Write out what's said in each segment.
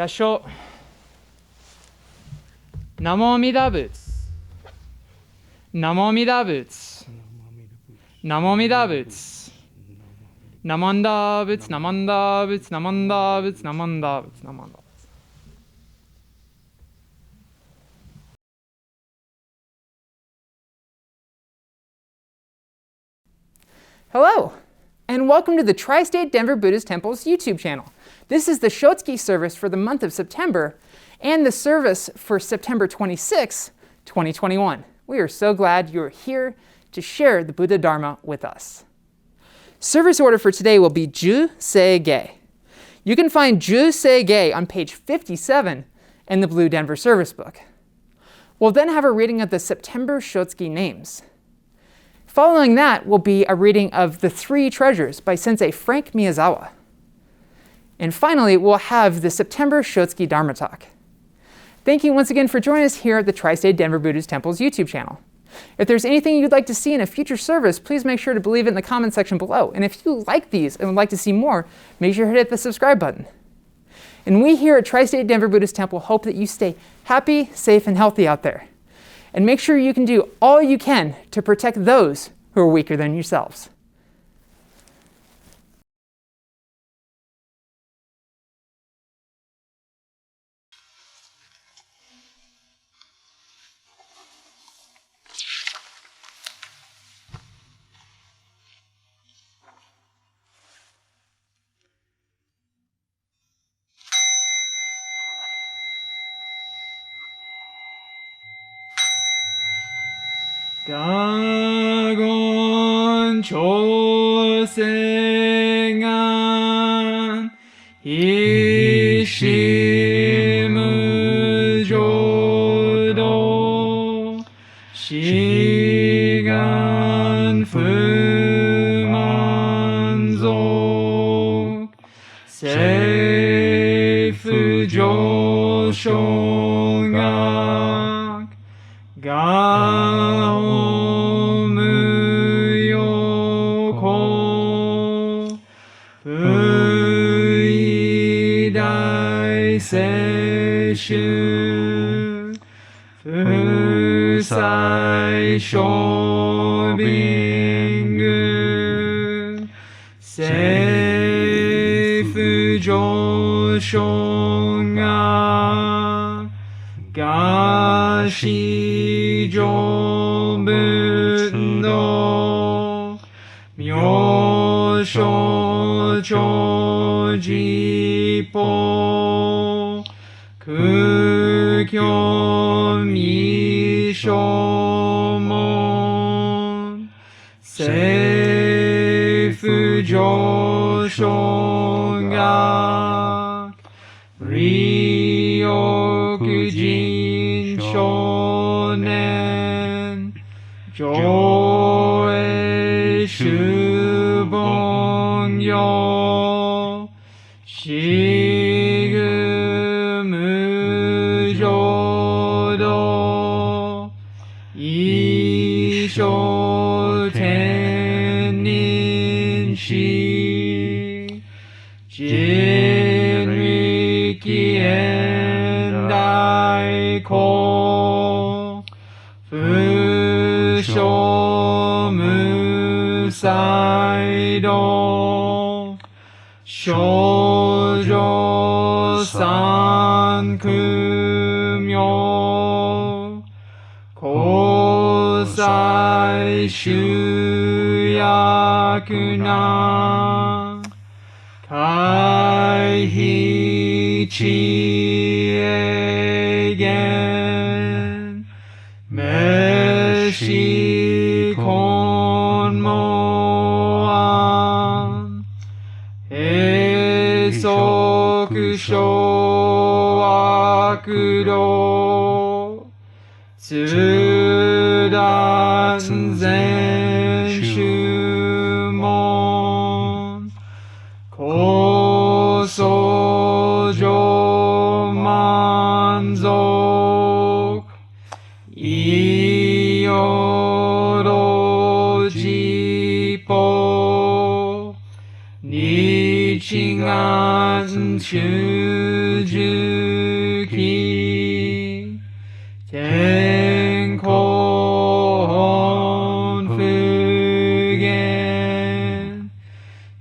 合唱。ナモアミダ仏。ナモアミダ仏。ナモアミダ仏。ナマンダ仏、ナマンダ仏、ナマンダ仏、ナマンダ仏、ナマンダ仏。Hello, and welcome to the Tri-State Denver Buddhist Temple's YouTube channel. This is the Shotsuki service for the month of September and the service for September 26, 2021. We are so glad you're here to share the Buddha Dharma with us. Service order for today will be Juseige. You can find Juseige on page 57 in the Blue Denver Service Book. We'll then have a reading of the September Shotsuki names. Following that will be a reading of The Three Treasures by Sensei Frank Miyazawa. And finally, we'll have the September Shotsuki Dharma talk. Thank you once again for joining us here at the Tri-State Denver Buddhist Temple's YouTube channel. If there's anything you'd like to see in a future service, please make sure to leave it in the comment section below. And if you like these and would like to see more, make sure to hit the subscribe button. And we here at Tri-State Denver Buddhist Temple hope that you stay happy, safe, and healthy out there. And make sure you can do all you can to protect those who are weaker than yourselves. Gagon chosengan ishimu jodo shigan fumanzok seifu joshongak Seishu Fusai Shobingu Seifu Joshonga Gashi Jobundo Myosho Chojipo Kukyo Mishomon Seifu Joshongak Ryokujin Shonen Joe Shubon Yo Shigumu Jodo Isho Tenin Shi Jinriki Endai Ko Fusho Musaido Shoujo San Kumyo Kosai Shuyakunan Kaihi Chiegen Meshi Konmoan Hesoku Shoakudo Tsudan Zen Shumon Kosojo Manzok Iyoro Jipo Nichingan 願修十期天候不言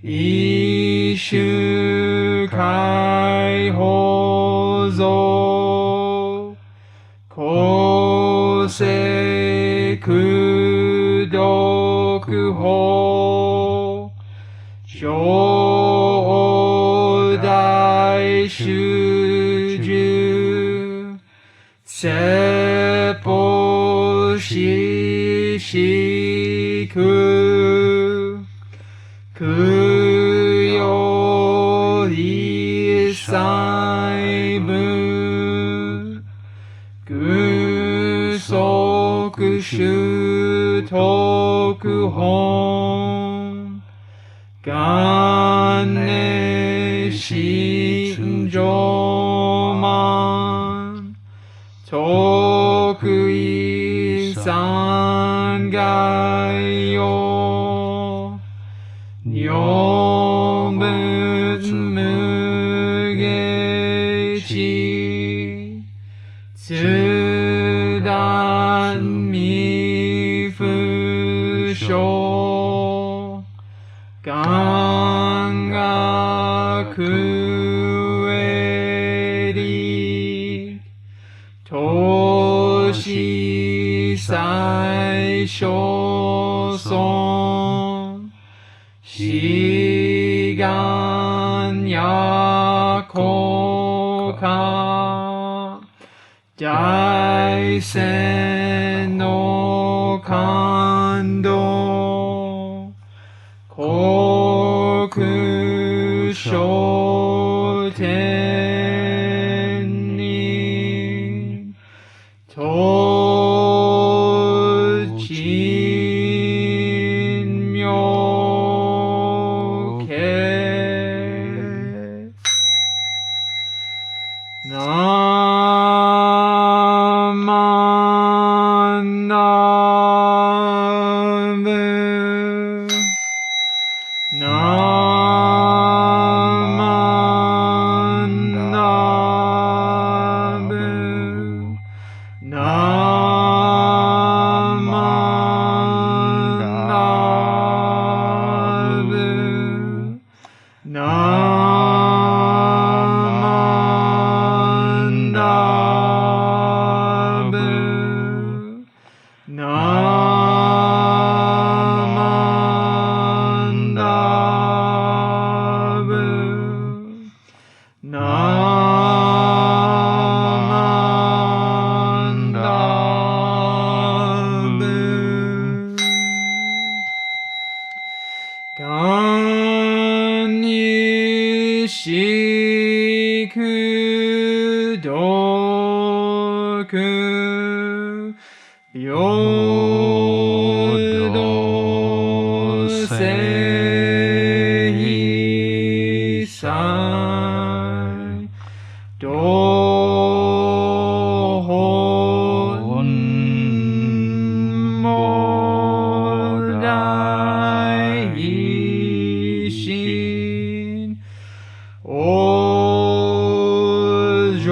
一種解放像公正功徳法上大修十説法ししく供養一切分具足修徳本元年心上満徳意三概要四分無下知通断未不詳願学営利投資最小損志願や効果大戦の感動国書天人当珍妙形ナマナブナマナブナマナブナマナブナマンダブナマンダブ願にしく読平等聖悲祭道本も大心往生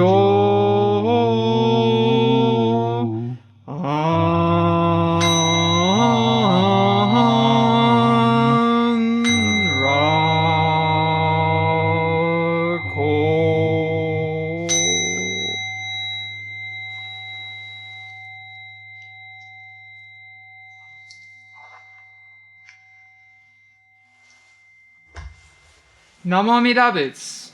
ナモアミダ仏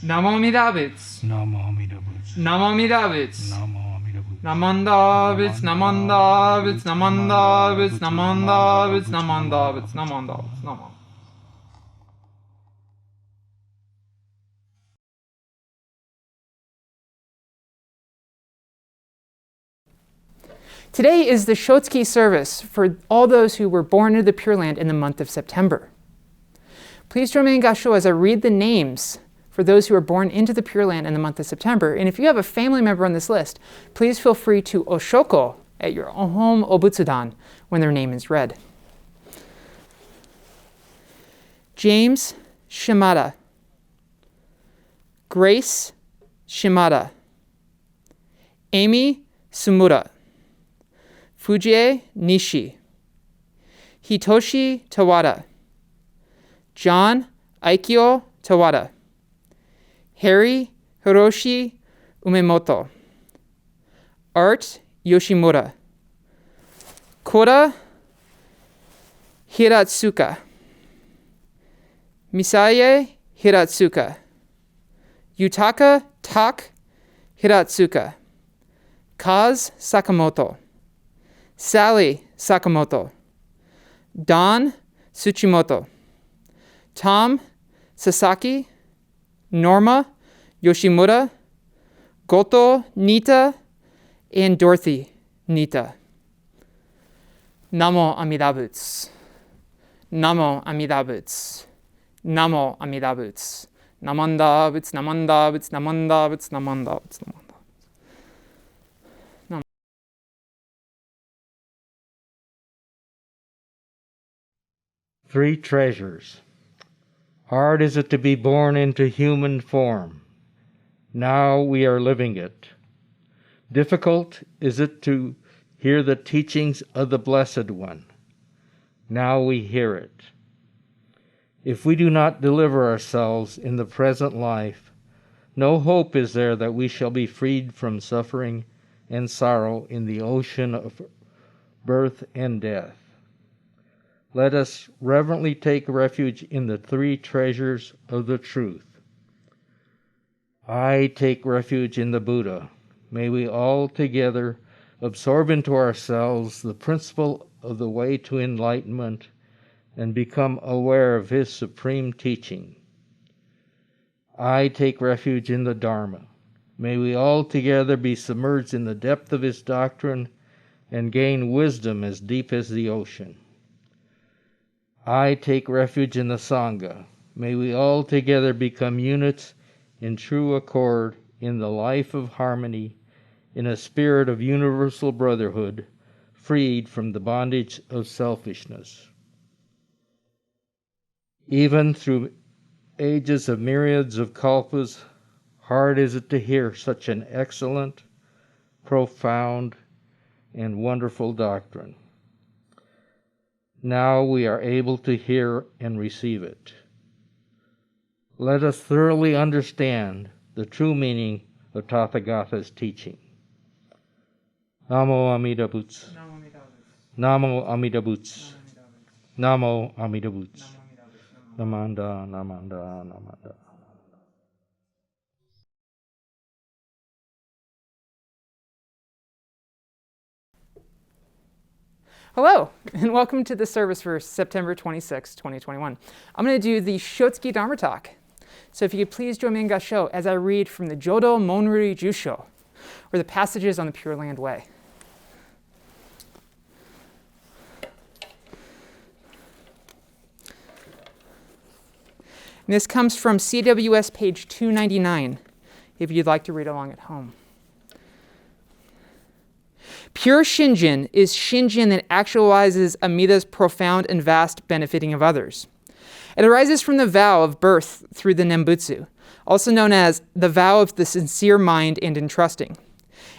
ナモアミダ仏ナモアミダ仏ナモアミダ仏ナモンダ仏ナモンダ仏ナモンダ仏ナモンダ仏ナモンダ仏ナモンダ仏ナモン。Today is the Shotsuki service for all those who were born into the Pure Land in the month of September. Please join me in Gasho as I read the names for those who were born into the Pure Land in the month of September. And if you have a family member on this list, please feel free to oshoko at your home obutsudan when their name is read. James Shimada. Grace Shimada. Amy Sumura. Fujie Nishi. Hitoshi Tawada. John Aikyo Tawada. Harry Hiroshi Umemoto. Art Yoshimura. Kora Hiratsuka. Misaye Hiratsuka. Yutaka Tak Hiratsuka. Kaz Sakamoto. Sally Sakamoto. Don Tsuchimoto. Tom Sasaki. Norma Yoshimura. Goto Nita. And Dorothy Nita. Namo Amida Butsu. Namo Amida Butsu. Namo Amida Butsu. Namanda Butsu, Namanda Butsu, Namanda Butsu, Namanda Butsu, Namanda. Three treasures. Hard is it to be born into human form. Now we are living it. Difficult is it to hear the teachings of the Blessed One. Now we hear it. If we do not deliver ourselves in the present life, no hope is there that we shall be freed from suffering and sorrow in the ocean of birth and death. Let us reverently take refuge in the three treasures of the truth. I take refuge in the Buddha. May we all together absorb into ourselves the principle of the way to enlightenment and become aware of his supreme teaching. I take refuge in the Dharma. May we all together be submerged in the depth of his doctrine and gain wisdom as deep as the ocean. I take refuge in the Sangha. May we all together become units in true accord in the life of harmony, in a spirit of universal brotherhood, freed from the bondage of selfishness. Even through ages of myriads of kalpas, hard is it to hear such an excellent, profound, and wonderful doctrine. Now we are able to hear and receive it. Let us thoroughly understand the true meaning of Tathagata's teaching. Namo Amida Butsu. Namo Amida Butsu. Namo Amida Butsu. Namanda, Namanda, Namanda. Hello, and welcome to the service for September 26, 2021. I'm going to do the Shotsuki Dharma talk. So if you could please join me in Gassho as I read from the Jodo Monri Jusho, or the passages on the Pure Land Way. And this comes from CWS page 299, if you'd like to read along at home. Pure Shinjin is Shinjin that actualizes Amida's profound and vast benefiting of others. It arises from the vow of birth through the Nembutsu, also known as the vow of the sincere mind and entrusting.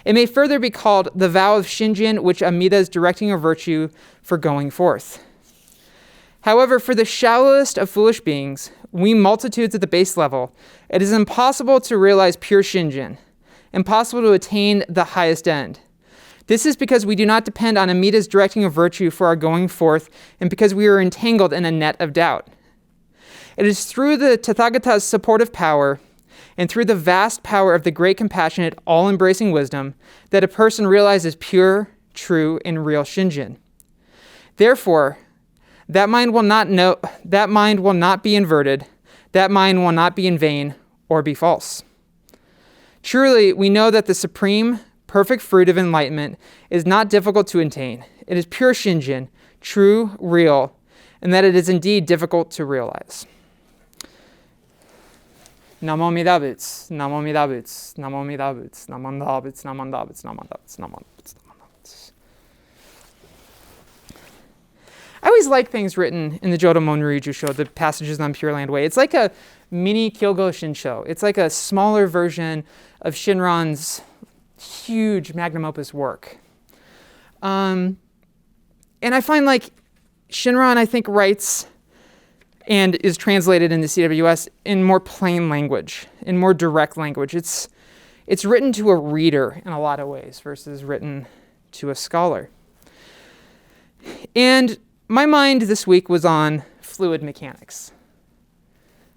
It may further be called the vow of Shinjin, which Amida is directing a virtue for going forth. However, for the shallowest of foolish beings, we multitudes at the base level, it is impossible to realize pure Shinjin, impossible to attain the highest end. This is because we do not depend on Amida's directing of virtue for our going forth, and because we are entangled in a net of doubt. It is through the Tathagata's supportive power, and through the vast power of the great compassionate, all-embracing wisdom, that a person realizes pure, true, and real Shinjin. Therefore, that mind will not be inverted, that mind will not be in vain or be false. Truly, we know that the supreme, perfect fruit of enlightenment is not difficult to attain. It is pure Shinjin, true, real, and that it is indeed difficult to realize. Namo Amida Butsu, Namo Amida Butsu, Namo Amida Butsu, Namanda Butsu, Namanda Butsu, Namanda Butsu, Namanda Butsu, Namanda Butsu. I always like things written in the Jodo Monryu Jusho, the passages on Pure Land Way. It's like a mini Kyogo Shinsho. It's like a smaller version of Shinran's huge magnum opus work. And I find like Shinran, I think, writes and is translated in the CWS in more plain language, in more direct language. It's written to a reader in a lot of ways versus written to a scholar. And my mind this week was on fluid mechanics.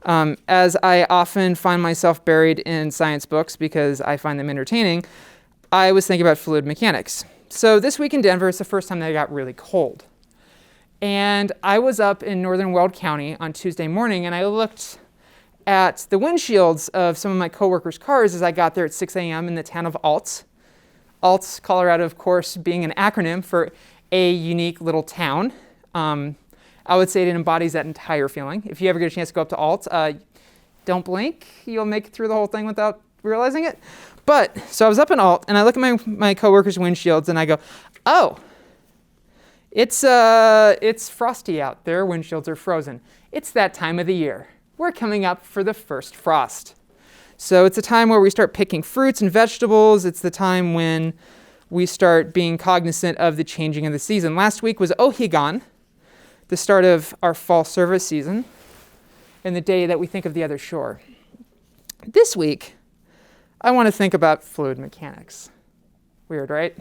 As I often find myself buried in science books because I find them entertaining, I was thinking about fluid mechanics. So this week in Denver, it's the first time that it got really cold. And I was up in northern Weld County on Tuesday morning, and I looked at the windshields of some of my coworkers' cars as I got there at 6 a.m. in the town of Alt. Alt, Colorado, of course, being an acronym for a unique little town. I would say it embodies that entire feeling. If you ever get a chance to go up to Alt, don't blink. You'll make it through the whole thing without realizing it. But, so I was up in Alt, and I look at my coworkers' windshields, and I go, oh, it's frosty out. Their windshields are frozen. It's that time of the year. We're coming up for the first frost. So it's a time where we start picking fruits and vegetables. It's the time when we start being cognizant of the changing of the season. Last week was Ohigan, the start of our fall service season, and the day that we think of the other shore. This week, I want to think about fluid mechanics. Weird, right?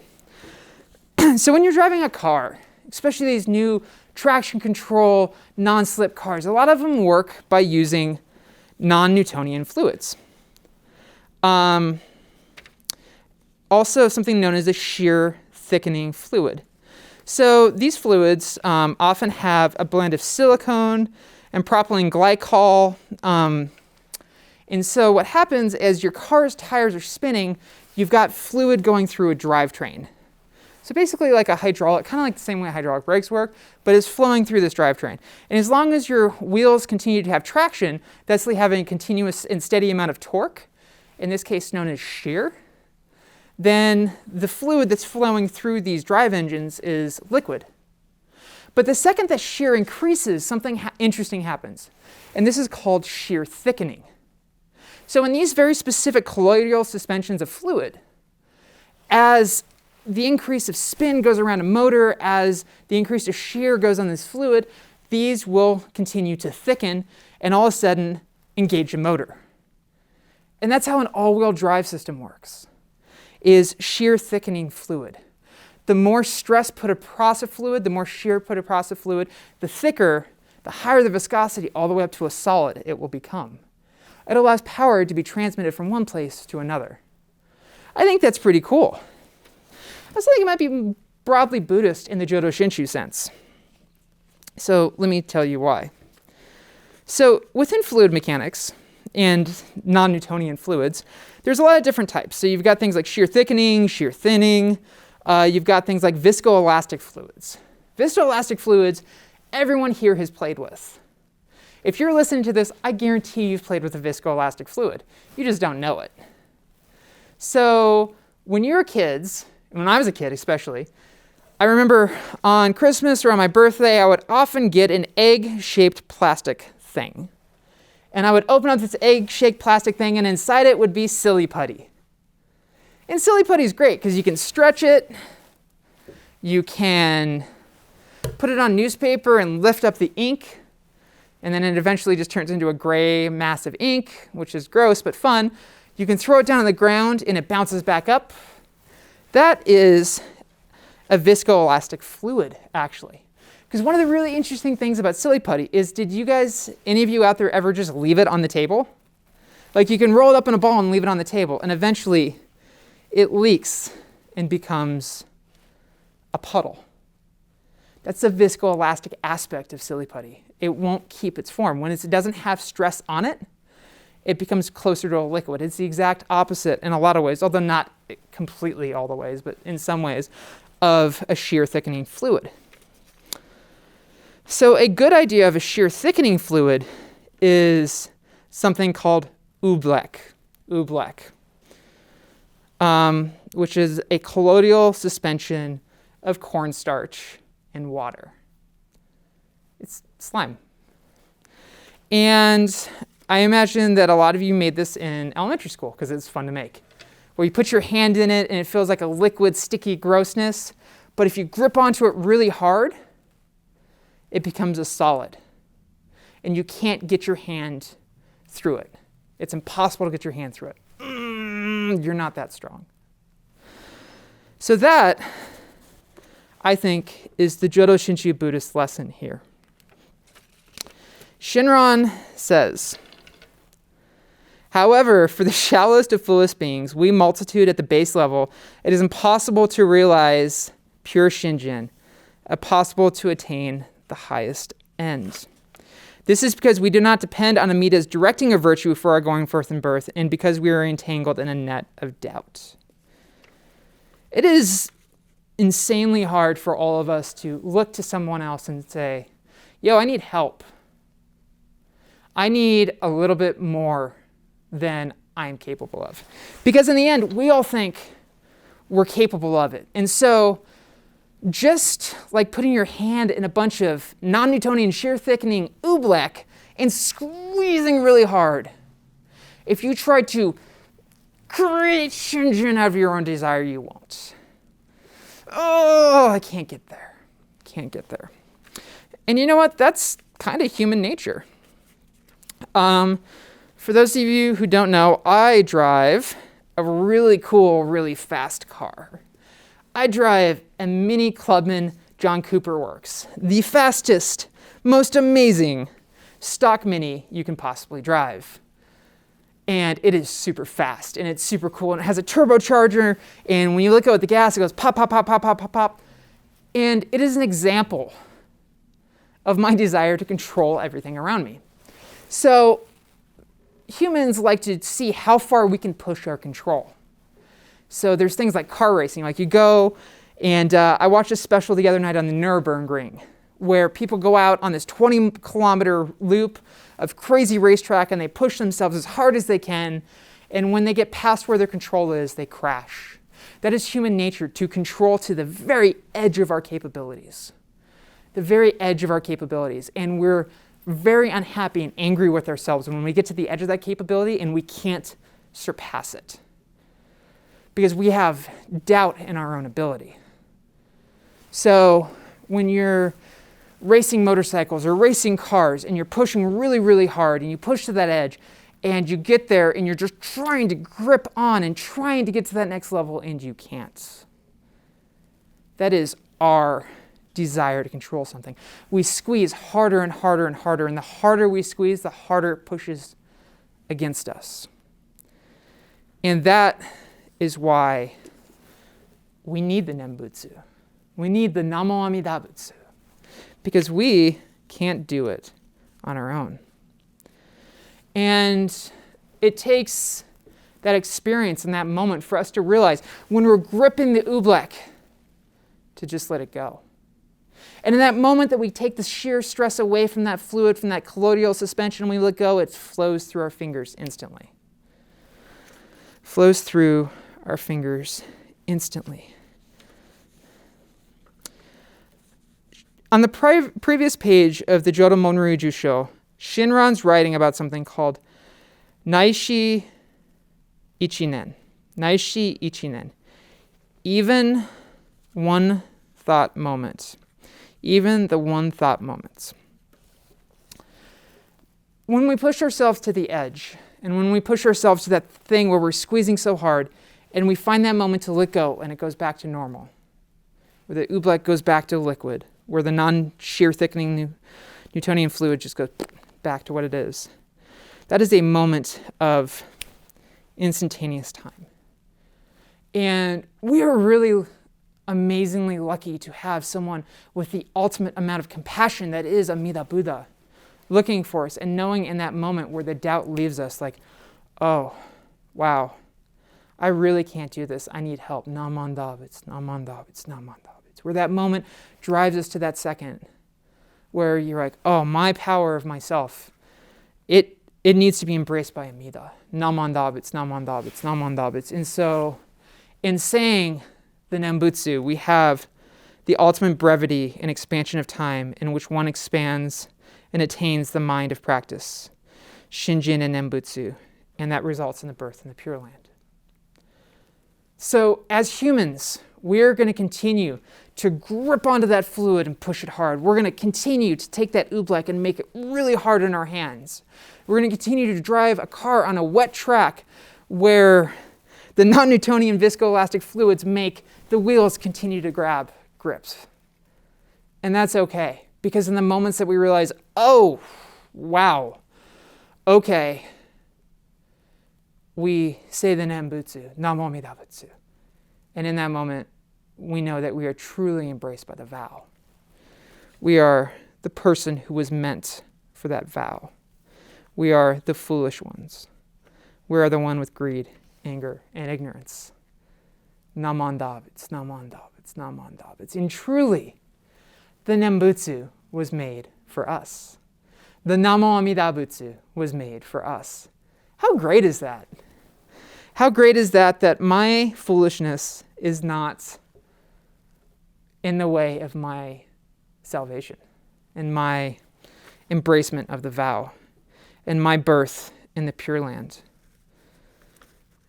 So when you're driving a car, especially these new traction control, non-slip cars, a lot of them work by using non-Newtonian fluids. Also something known as a shear thickening fluid. So these fluids often have a blend of silicone and propylene glycol. And so what happens as your car's tires are spinning, you've got fluid going through a drivetrain. So basically like a hydraulic, kind of like the same way hydraulic brakes work, but it's flowing through this drivetrain. And as long as your wheels continue to have traction, that's like having a continuous and steady amount of torque, in this case known as shear, then the fluid that's flowing through these drive engines is liquid. But the second that shear increases, something interesting happens. And this is called shear thickening. So in these very specific colloidal suspensions of fluid, as the increase of spin goes around a motor, as the increase of shear goes on this fluid, these will continue to thicken and all of a sudden engage a motor. And that's how an all-wheel drive system works, is shear thickening fluid. The more stress put across a fluid, the more shear put across a fluid, the thicker, the higher the viscosity all the way up to a solid it will become. It allows power to be transmitted from one place to another. I think that's pretty cool. I also think it might be broadly Buddhist in the Jodo Shinshu sense. So let me tell you why. So within fluid mechanics and non-Newtonian fluids, there's a lot of different types. So you've got things like shear thickening, shear thinning. You've got things like viscoelastic fluids. Viscoelastic fluids, everyone here has played with. If you're listening to this, I guarantee you've played with a viscoelastic fluid. You just don't know it. So when you're kids, when I was a kid especially, I remember on Christmas or on my birthday, I would often get an egg-shaped plastic thing. And I would open up this egg-shaped plastic thing, and inside it would be silly putty. And silly putty is great because you can stretch it, you can put it on newspaper and lift up the ink, and then it eventually just turns into a gray mass of ink, which is gross but fun. You can throw it down on the ground and it bounces back up. That is a viscoelastic fluid, actually. Because one of the really interesting things about silly putty is, did you guys, any of you out there ever just leave it on the table? Like you can roll it up in a ball and leave it on the table, and eventually it leaks and becomes a puddle. That's the viscoelastic aspect of silly putty. It won't keep its form. When it doesn't have stress on it, it becomes closer to a liquid. It's the exact opposite in a lot of ways, although not completely all the ways, but in some ways, of a shear thickening fluid. So a good idea of a shear thickening fluid is something called oobleck, which is a colloidal suspension of cornstarch and water. It's slime. And I imagine that a lot of you made this in elementary school because it's fun to make, where you put your hand in it and it feels like a liquid, sticky grossness. But if you grip onto it really hard, it becomes a solid. And you can't get your hand through it. It's impossible to get your hand through it. You're not that strong. So that, I think, is the Jodo Shinshu Buddhist lesson here. Shinran says, however, for the shallowest of fullest beings, we multitude at the base level, it is impossible to realize pure Shinjin, impossible to attain the highest end. This is because we do not depend on Amida's directing of virtue for our going forth in birth, and because we are entangled in a net of doubt. It is insanely hard for all of us to look to someone else and say, yo, I need help. I need a little bit more than I'm capable of. Because in the end, we all think we're capable of it. And so just like putting your hand in a bunch of non-Newtonian shear thickening oobleck and squeezing really hard, if you try to create Shinjin out of your own desire, you won't. Oh, I can't get there. Can't get there. And you know what? That's kind of human nature. For those of you who don't know, I drive a really cool, really fast car. I drive a Mini Clubman John Cooper Works, the fastest, most amazing stock Mini you can possibly drive. And it is super fast, and it's super cool, and it has a turbocharger, and when you let go at the gas, it goes pop, pop, pop, pop, pop, pop, pop. And it is an example of my desire to control everything around me. So humans like to see how far we can push our control. So there's things like car racing, like you go, and I watched a special the other night on the Nürburgring, where people go out on this 20-kilometer loop of crazy racetrack, and they push themselves as hard as they can, and when they get past where their control is, they crash. That is human nature, to control to the very edge of our capabilities. The very edge of our capabilities. And we're very unhappy and angry with ourselves when we get to the edge of that capability and we can't surpass it. Because we have doubt in our own ability. So when you're racing motorcycles or racing cars and you're pushing really, really hard and you push to that edge and you get there and you're just trying to grip on and trying to get to that next level and you can't. That is our desire to control something. We squeeze harder and harder and harder, and the harder we squeeze, the harder it pushes against us. And that is why we need the Nembutsu. We need the Namo Amida Butsu. Because we can't do it on our own. And it takes that experience and that moment for us to realize when we're gripping the oobleck to just let it go. And in that moment that we take the sheer stress away from that fluid, from that colloidal suspension, and we let go, it flows through our fingers instantly. Flows through our fingers instantly. On the previous page of the Jodo Monryu Jusho, Shinran's writing about something called Naishi Ichinen. Naishi Ichinen. Even one thought moment. Even the one thought moments. When we push ourselves to the edge, and when we push ourselves to that thing where we're squeezing so hard, and we find that moment to let go, and it goes back to normal, where the oobleck goes back to liquid, where the non-shear thickening Newtonian fluid just goes back to what it is. That is a moment of instantaneous time. And we are really amazingly lucky to have someone with the ultimate amount of compassion that is Amida Buddha looking for us and knowing in that moment where the doubt leaves us like, oh, wow, I really can't do this. I need help. Namandavits, namandavits, namandavits. Where that moment drives us to that second where you're like, oh, my power of myself, it needs to be embraced by Amida. Namandavits, namandavits, namandavits. And so in saying the Nembutsu, we have the ultimate brevity and expansion of time in which one expands and attains the mind of practice, Shinjin and Nembutsu, and that results in the birth in the Pure Land. So as humans, we're going to continue to grip onto that fluid and push it hard. We're going to continue to take that oobleck and make it really hard in our hands. We're going to continue to drive a car on a wet track where the non-Newtonian viscoelastic fluids make the wheels continue to grab grips. And that's okay, because in the moments that we realize, oh, wow, okay, we say the Nembutsu, Namo Amida Butsu. And in that moment, we know that we are truly embraced by the vow. We are the person who was meant for that vow. We are the foolish ones. We are the one with greed, anger, and ignorance. Namandabits, namandabits, namandabits. And truly, the Nembutsu was made for us. The Namo Amida Butsu was made for us. How great is that? How great is that my foolishness is not in the way of my salvation and my embracement of the vow and my birth in the Pure Land.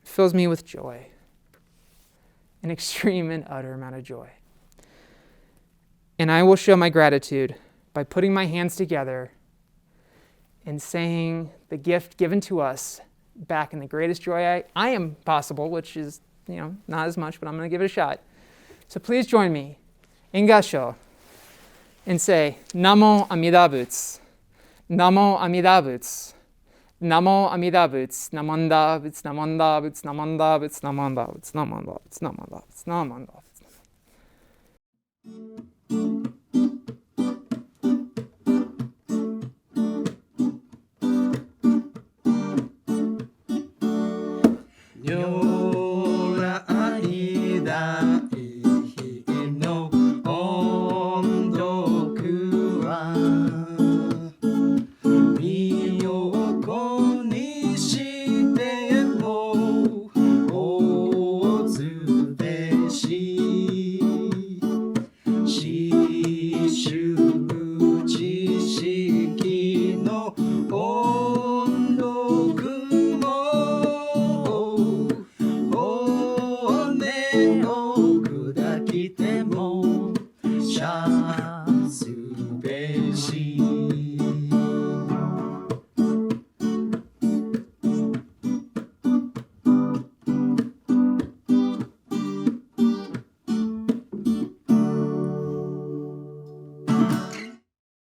It fills me with joy, an extreme and utter amount of joy. And I will show my gratitude by putting my hands together and saying the gift given to us back in the greatest joy I am possible, which is, not as much, but I'm going to give it a shot. So please join me in Gasho and say, Namo Amida Butsu, Namo Amida Butsu, Namo Amida Butsu, Namanda Butsu, Namanda Butsu, Namanda Butsu, Namanda Butsu, Namanda Butsu, Namanda Butsu, Namanda Butsu.